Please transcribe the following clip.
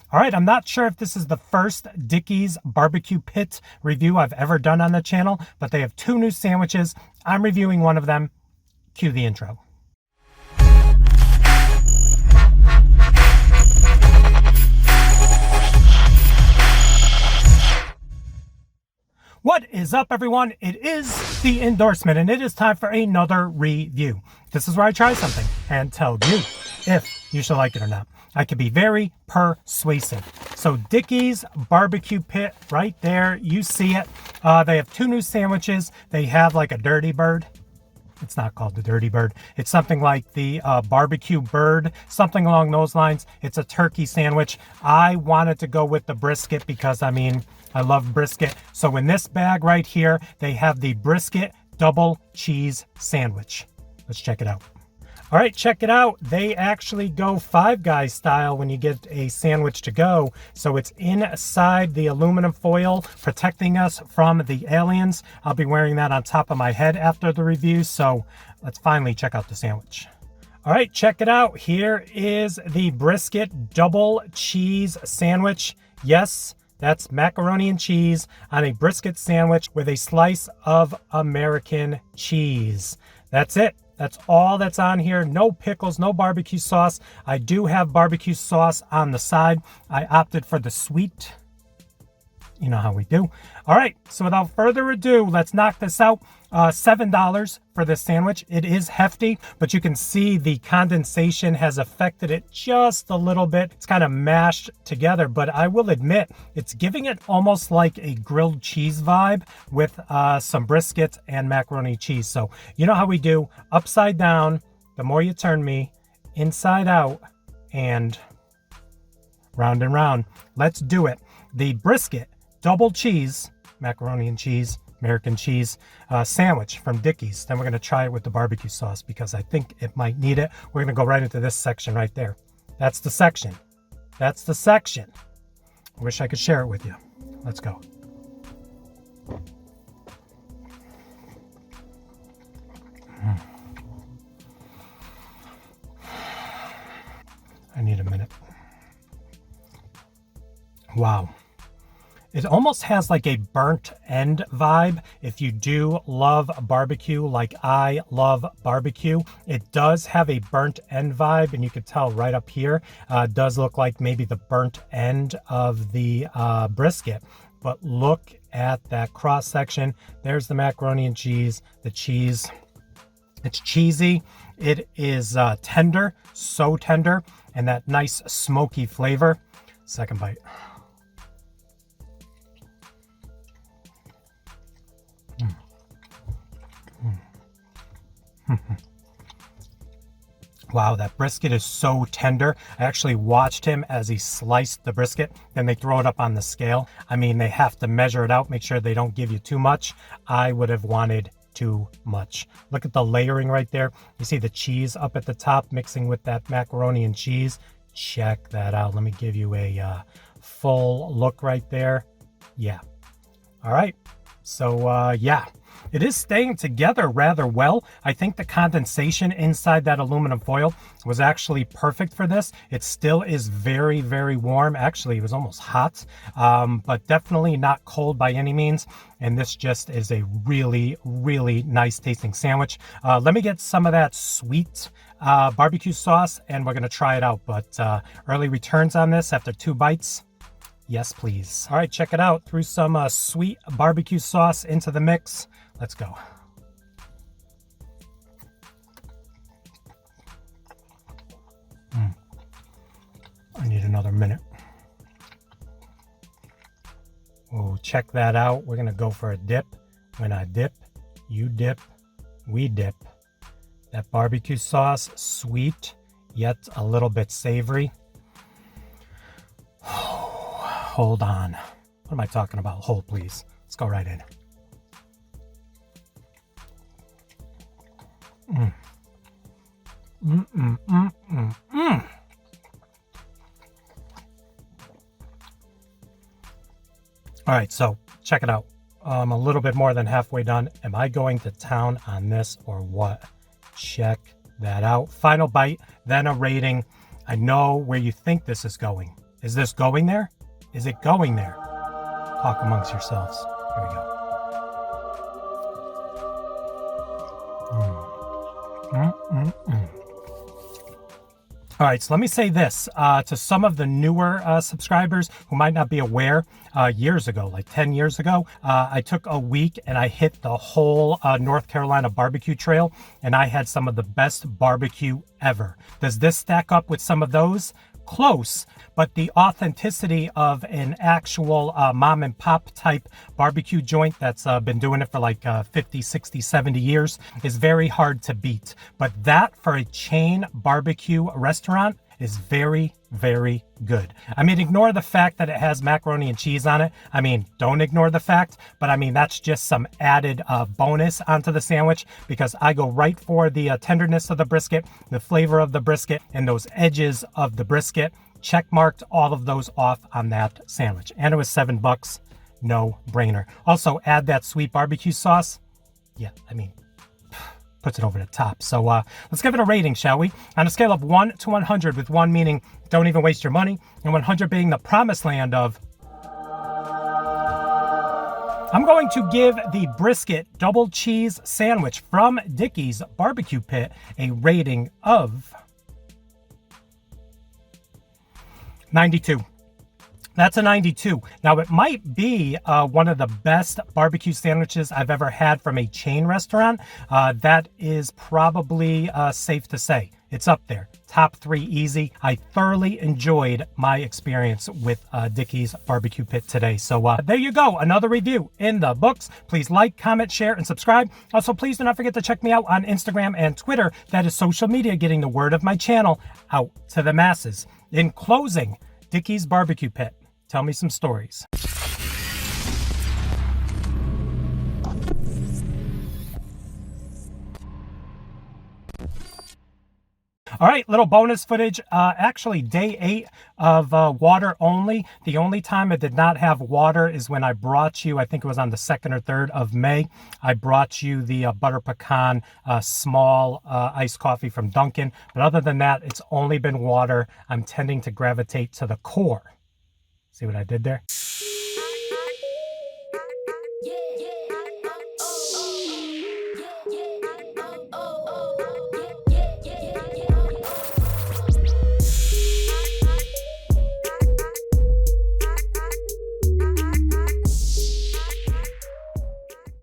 All right, I'm not sure if this is the first Dickey's barbecue pit review I've ever done on the channel, but they have 2 new sandwiches. I'm reviewing one of them. Cue the intro. What is up, everyone? It is the endorsement, and it is time for another review. This is where I try something and tell you if you should like it or not. I can be very persuasive. So Dickey's barbecue pit right there, you see it. They have 2 new sandwiches. They have like a dirty bird. It's not called the dirty bird. It's something like the barbecue bird, something along those lines. It's a turkey sandwich. I wanted to go with the brisket because, I mean, I love brisket. So in this bag right here, they have the Brisket Double Cheese Sandwich. Let's check it out. All right, check it out. They actually go Five Guys style when you get a sandwich to go. So it's inside the aluminum foil, protecting us from the aliens. I'll be wearing that on top of my head after the review. So let's finally check out the sandwich. All right, check it out. Here is the Brisket Double Cheese Sandwich. Yes, that's macaroni and cheese on a brisket sandwich with a slice of American cheese. That's it. That's all that's on here. No pickles, no barbecue sauce. I do have barbecue sauce on the side. I opted for the sweet. You know how we do. All right, so without further ado, let's knock this out. $7 for this sandwich. It is hefty, but you can see the condensation has affected it just a little bit. It's kind of mashed together, but I will admit it's giving it almost like a grilled cheese vibe with some brisket and macaroni cheese. So you know how we do, upside down, the more you turn me, inside out, and round. Let's do it. The Brisket Double Cheese, macaroni and cheese, American cheese sandwich from Dickey's. Then we're going to try it with the barbecue sauce because I think it might need it. We're going to go right into this section right there. That's the section. That's the section. I wish I could share it with you. Let's go. I need a minute. Wow. It almost has like a burnt end vibe. If you do love barbecue like I love barbecue, it does have a burnt end vibe, and you can tell right up here, does look like maybe the burnt end of the brisket. But look at that cross section. There's the macaroni and cheese, the cheese. It's cheesy. It is tender, so tender, and that nice smoky flavor. Second bite. Wow, that brisket is so tender. I actually watched him as he sliced the brisket. Then they throw it up on the scale. I mean, they have to measure it out, make sure they don't give you too much. I would have wanted too much. Look at the layering right there. You see the cheese up at the top mixing with that macaroni and cheese. Check that out. Let me give you a full look right there. Yeah. All right. So, yeah. It is staying together rather well. I think the condensation inside that aluminum foil was actually perfect for this. It still is very, very warm. Actually, it was almost hot, but definitely not cold by any means. And this just is a really, really nice tasting sandwich. Let me get some of that sweet barbecue sauce and we're going to try it out. But early returns on this after 2 bites. Yes, please. All right, check it out. Threw some sweet barbecue sauce into the mix. Let's go. I need another minute. Oh, check that out. We're going to go for a dip. When I dip, you dip, we dip. That barbecue sauce, sweet, yet a little bit savory. Hold on. What am I talking about? Hold, please. Let's go right in. All right, so check it out. I'm a little bit more than halfway done. Am I going to town on this or what? Check that out. Final bite, then a rating. I know where you think this is going. Is this going there? Is it going there? Talk amongst yourselves. Here we go. All right, so let me say this to some of the newer subscribers who might not be aware. Years ago, like 10 years ago, I took a week and I hit the whole North Carolina barbecue trail, and I had some of the best barbecue ever. Does this stack up with some of those? Close, but the authenticity of an actual mom and pop type barbecue joint that's been doing it for like 50, 60, 70 years is very hard to beat. But that for a chain barbecue restaurant is very, very good. I mean, ignore the fact that it has macaroni and cheese on it. I mean, don't ignore the fact, but I mean, that's just some added bonus onto the sandwich, because I go right for the tenderness of the brisket, the flavor of the brisket, and those edges of the brisket. Check marked all of those off on that sandwich. And it was $7, no brainer. Also add that sweet barbecue sauce. Yeah, I mean, puts it over the top. So let's give it a rating, shall we? On a scale of 1 to 100, with 1 meaning don't even waste your money, and 100 being the promised land of, I'm going to give the Brisket Double Cheese Sandwich from Dickey's Barbecue Pit a rating of 92. That's a 92. Now, it might be one of the best barbecue sandwiches I've ever had from a chain restaurant. That is probably safe to say. It's up there. Top 3 easy. I thoroughly enjoyed my experience with Dickey's Barbecue Pit today. So there you go. Another review in the books. Please like, comment, share, and subscribe. Also, please do not forget to check me out on Instagram and Twitter. That is social media getting the word of my channel out to the masses. In closing, Dickey's Barbecue Pit. Tell me some stories. All right, little bonus footage. Actually, day 8 of water only. The only time I did not have water is when I brought you, I think it was on the 2nd or 3rd of May, I brought you the butter pecan small iced coffee from Dunkin'. But other than that, it's only been water. I'm tending to gravitate to the core. See what I did there?